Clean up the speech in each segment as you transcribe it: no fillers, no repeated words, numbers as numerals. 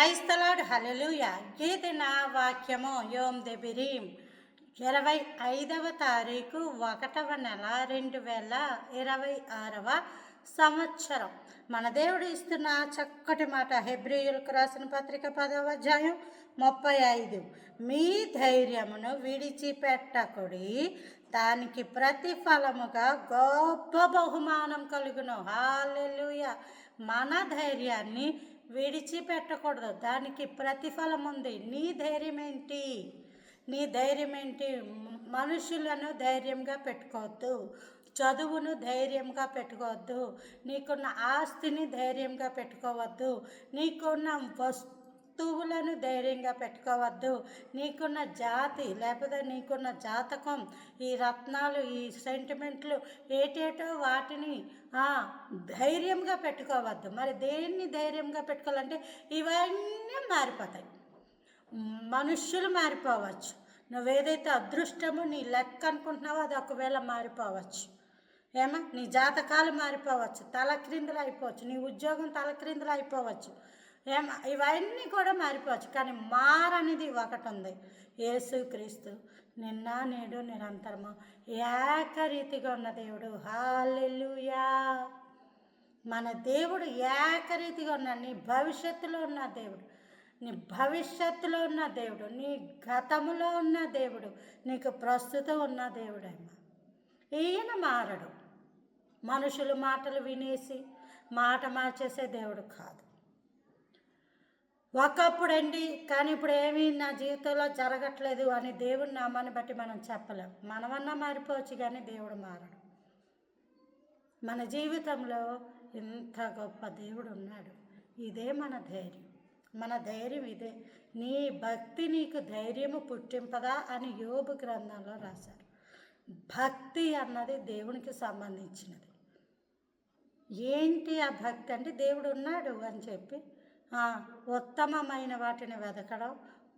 Praise the lord, హల్లెలూయా. ఇది నా వాక్యము. యోమ్ దెబిరీం 25వ తారీఖు 1వ నెల 2026వ సంవత్సరం. మన దేవుడు ఇస్తున్న చక్కటి మాట హెబ్రీయులకు రాసిన పత్రిక 10వ అధ్యాయం 35. మీ ధైర్యమును విడిచిపెట్టకుడి, దానికి ప్రతిఫలముగా గొప్ప బహుమానం కలుగును. హల్లెలూయా. మన ధైర్యాన్ని విడిచిపెట్టకూడదు, దానికి ప్రతిఫలం ఉంది. నీ ధైర్యం ఏంటి? నీ ధైర్యం ఏంటి? మనుషులను ధైర్యంగా పెట్టుకోవద్దు, చదువును ధైర్యంగా పెట్టుకోవద్దు, నీకున్న ఆస్తిని ధైర్యంగా పెట్టుకోవద్దు, నీకున్న వస్తువులను ధైర్యంగా పెట్టుకోవద్దు, నీకున్న జాతి లేకపోతే నీకున్న జాతకం, ఈ రత్నాలు, ఈ సెంటిమెంట్లు ఏటేటో వాటిని ధైర్యంగా పెట్టుకోవద్దు. మరి దేన్ని ధైర్యంగా పెట్టుకోవాలంటే ఇవన్నీ మారిపోతాయి. మనుష్యులు మారిపోవచ్చు. నువ్వేదైతే అదృష్టమో నీ లెక్క అనుకుంటున్నావో అది ఒకవేళ మారిపోవచ్చు. నీ జాతకాలు మారిపోవచ్చు, తలక్రిందులు అయిపోవచ్చు, నీ ఉద్యోగం తలక్రిందులు అయిపోవచ్చు. ఇవన్నీ కూడా మారిపోవచ్చు. కానీ మారనిది ఒకటి ఉంది, యేసుక్రీస్తు నిన్న నేడు నిరంతరము ఏకరీతిగా ఉన్న దేవుడు. హల్లెలూయా. మన దేవుడు ఏకరీతిగా ఉన్నాడు. నీ భవిష్యత్తులో ఉన్న దేవుడు, నీ భవిష్యత్తులో ఉన్న దేవుడు, నీ గతములో ఉన్న దేవుడు, నీకు ప్రస్తుతం ఉన్న దేవుడేమో. ఈయన మారడు. మనుషులు మాటలు వినేసి మాట మార్చేసే దేవుడు కాదు. ఒకప్పుడండి, కానీ ఇప్పుడు ఏమీ నా జీవితంలో జరగట్లేదు అని దేవుడి నామాన్ని బట్టి మనం చెప్పలేం. మనమన్నా మారిపోవచ్చు, కానీ దేవుడు మారడు. మన జీవితంలో ఇంత గొప్ప దేవుడు ఉన్నాడు. ఇదే మన ధైర్యం. మన ధైర్యం ఇదే. నీ భక్తి నీకు ధైర్యము పుట్టింపదా అని యోబు గ్రంథంలో రాశారు. భక్తి అన్నది దేవునికి సంబంధించినది. ఏంటి ఆ భక్తి అంటే దేవుడు ఉన్నాడు అని చెప్పి ఉత్తమమైన వాటిని వెతకడం,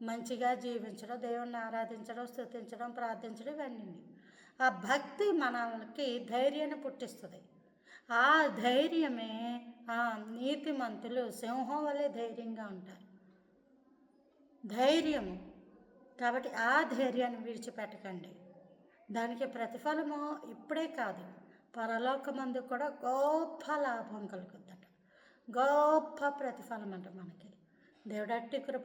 మంచిగా జీవించడం, దేవుణ్ణి ఆరాధించడం, స్తుతించడం, ప్రార్థించడం, ఇవన్నీ. ఆ భక్తి మనకి ధైర్యాన్ని పుట్టిస్తుంది. ఆ ధైర్యమే నీతిమంతులు సింహం వలె ధైర్యంగా ఉంటారు. ధైర్యము కాబట్టి ఆ ధైర్యాన్ని విడిచిపెట్టకండి. దానికి ప్రతిఫలము ఇప్పుడే కాదు, పరలోకమందు కూడా గొప్ప లాభం కలుగుద్దట. గొప్ప ప్రతిఫలం అంట మనకి. దేవుడు అట్టి కృప